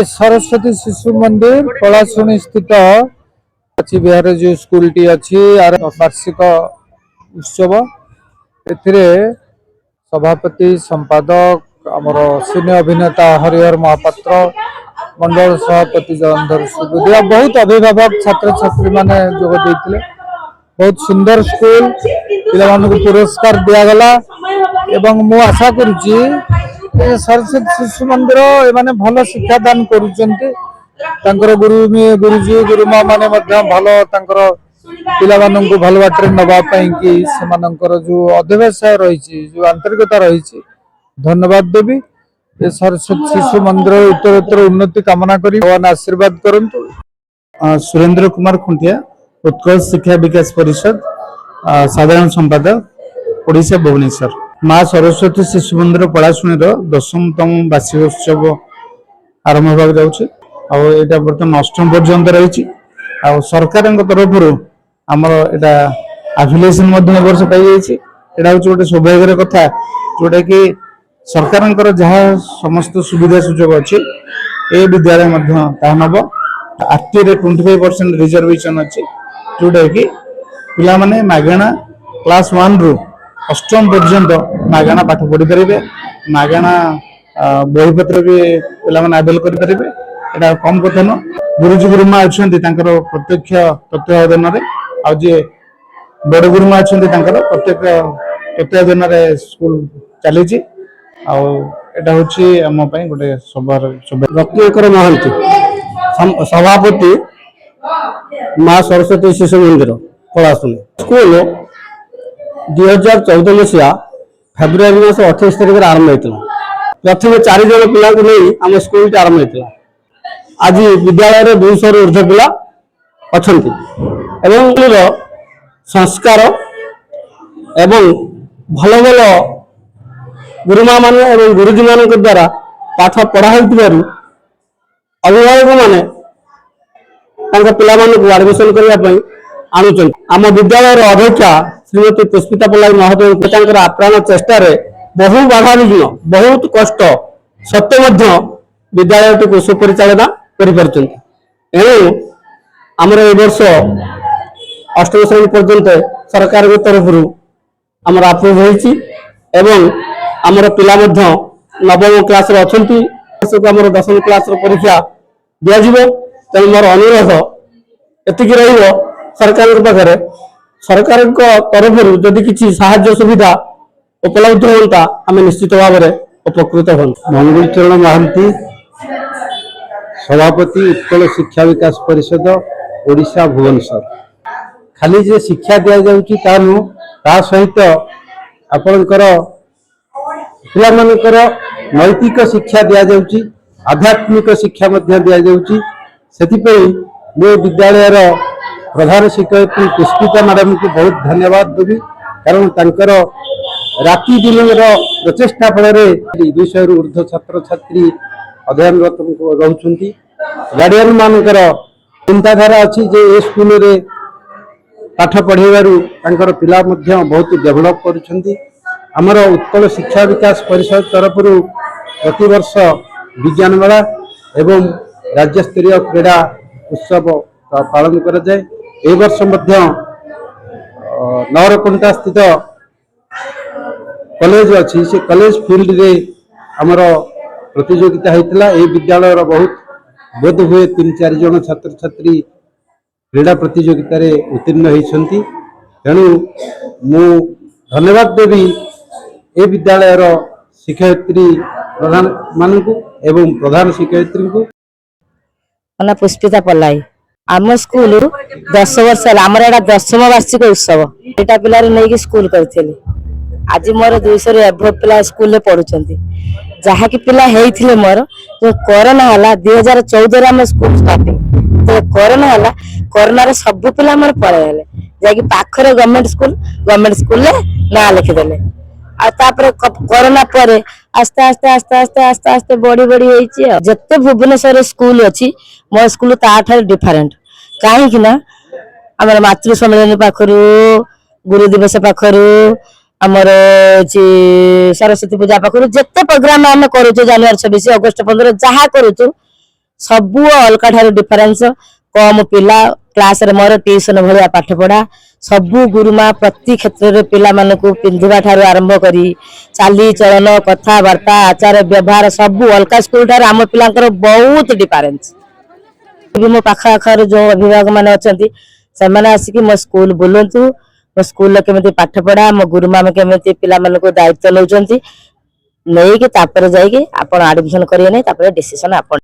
सरस्वती शिशु मंदिर पलाशुणी स्थित बिहार जो स्कूल टी अच्छी यार वार्षिक उत्सव सभापति संपादक आमर सिने अभिनेता हरिहर महापात्र मंडल सभापति जलंधर सुबुदिया बहुत अभिभावक छात्र छात्री माने जोग देइतिले। बहुत सुंदर स्कूल पिला पुरस्कार दिगला एवं मु आशा करुच्ची सरस्वती शिशु मंदिर एमाने भल शिक्षादान कर गुरुजी गुरुमा माने भल पिला भल बाटर नवाई कि जो अध्यवसाय रही जो आंतरिकता रही धन्यवाद देवी। ये सरस्वती शिशु मंदिर उत्तरोत्तर उन्नति कामना करी भगवान आशीर्वाद करंतु। सुरेंद्र कुमार खुंटिया उत्कल शिक्षा विकास परिषद साधारण संपादक ओडिशा भुवनेश्वर। माँ सरस्वती शिशु मंदिर पलाशुणी 10तम वार्षिक उत्सव आरंभ होगा जाऊँगा बर्तमान 8म पर्यंत रही सरकार तरफ आमर एटा एफिलिएशन वर्ष पाई गोटे सौभाग्यर कथा जोटा कि सरकार जहाँ समस्त सुविधा सुजोग अच्छी ए विद्यालय नब आरटी 25% रिजर्वेशन अच्छी जोटा कि पिला माने मागणा क्लास 1 रु 8म पर्यंत मागणा पाठ पढ़ी पारे मागणा बहीपत्र भी पे आवेल करें कम कथा न। गुरुजी गुरुमा अच्छा प्रत्यक्ष तत्वावधान आजे बड़ गुरुमा अच्छा प्रत्यक्ष तत्वावधान स्कूल चली आम गोटे रत्नाकर महांती सभापति माँ सरस्वती शिशु मंदिर पलाशुणी स्कूल 2014 मसीहा फेब्रुआरी मास 28 तारिख आरंभ होता। प्रथम 4 जन पिला आम स्कूल आरंभ होता। आज विद्यालय 200 रु ऊर्ध्व पिला अच्छा संस्कार एवं भल भल गुरुमा मान गुरुजी मान द्वारा पाठ पढ़ाई अभिभावक माने पिला एडमिशन करने आणुचन। आम विद्यालय अध्यक्षा श्रीमती पुष्पिता पल्लाई महोदय आप्राण चेष्टा बहु बाधा विघ्न बहुत कष्ट सत्य विद्यालय टी सुपरिचालना करेणु आमर ए वर्ष 8म श्रेणी पर्यंत सरकार तरफ आमर अप्रूव होती एवं आमर पिला 9म क्लास अच्छा 10म क्लास परीक्षा दिज्व। तेणु मोर अनुरोध एतिक सरकार पाखे सरकार तरफ जदि किसी साहाय्य सुविधा उपलब्ध होता आम निश्चित भाव में उपकृत हूँ। मंगल चरण महांती सभापति उत्कल शिक्षा विकास परिषद ओडिशा भुवनेश्वर। खाली जे शिक्षा दि जाऊँ सहित आपणकर पिलामानकर नैतिक शिक्षा दि जाऊँगी आध्यात्मिक शिक्षा दि जाऊँगी। सेथिपई मो विद्यालयर प्रधान शिक्षयित्री पुष्पिता मैडम को बहुत धन्यवाद देवी कारण तांकर राति दिन प्रचेषा फल 200 रु ऊर्ध्व छात्र छात्री अध्ययनरत रोचंती। गार्डियन मानकर चिंताधारा अच्छी जे ए स्कूल रे पाठ पढ़ेबार पिला बहुत डेभलप कर उत्कल शिक्षा विकास परिषद तरफ प्रति वर्ष विज्ञान मेला एवं राज्य स्तरीय क्रीड़ा उत्सव पालन करा जाए। ए वर्ष नवरकुंटा स्थित कॉलेज अच्छी से कॉलेज फील्ड रे आमर प्रतियोगिता होता। ए विद्यालय बहुत बोध हुए 3-4 जन छात्र छात्री क्रीड़ा प्रतियोगिता रे उत्तीर्ण होती। तेणु मु धन्यवाद देवी ए विद्यालयर शिक्षयित्री प्रधान मानू एवं प्रधान शिक्षयित्री को। पुष्पिता पल्लाई आम स्कूल 10 वर्ष आमर एटा 10म वार्षिक उत्सव एटा पिला नहीं स्कूल करथिले। आज मोर 200 रु एभव पिला स्कूल रे पढुचंती जहा कि पिला हेइथिले मोर जो कोरोना हला 2014 रे हम स्कूल स्टार्टिंग तो कोरोना हला कोरोना रे सब पिला मोर पळेले जाकी पाखरे गवर्नमेंट स्कूल ले ना लिखि देले आ तापर कोरोना परे आस्ते आस्ते आस्ते आस्ते आस्ते आस्ते बड़ी बड़ी होईची जत्ते भुवनेश्वर स्कूल अछि मो स्कूल ताठार डिफरेंट काहे कि ना हमर मातृ सम्मेलन पाखरु गुरु दिवस पाखरु हमर सरस्वती पूजा पाखरु जत्ते प्रोग्राम हम करू जनवरी 26 अगस्त 15 जहा करू सबू अलका ठार डिफरेन्स कम पिला क्लास रे मोर ट्यूशन भलिया पाठ पढ़ा सबू गुरुमा प्रति क्षेत्र रे पिला मानकु पिंधिबा ठार आरंभ करी चाली चलन कथाबार्ता आचार व्यवहार सबू अलका स्कूल ठार आम पिलांकर बहुत डिफरेन्स मो पाखा आखर जो अभिभावक मैंने अच्छा से आसिक मो स्कूल बुलंतु मो स्कूल केमी पाठ पढ़ा मो गुरुमा केमी पिला मानक दायित्व नौकरी नहीं कि जाइए आप आडमिशन करेंगे नहीं डिसीजन आप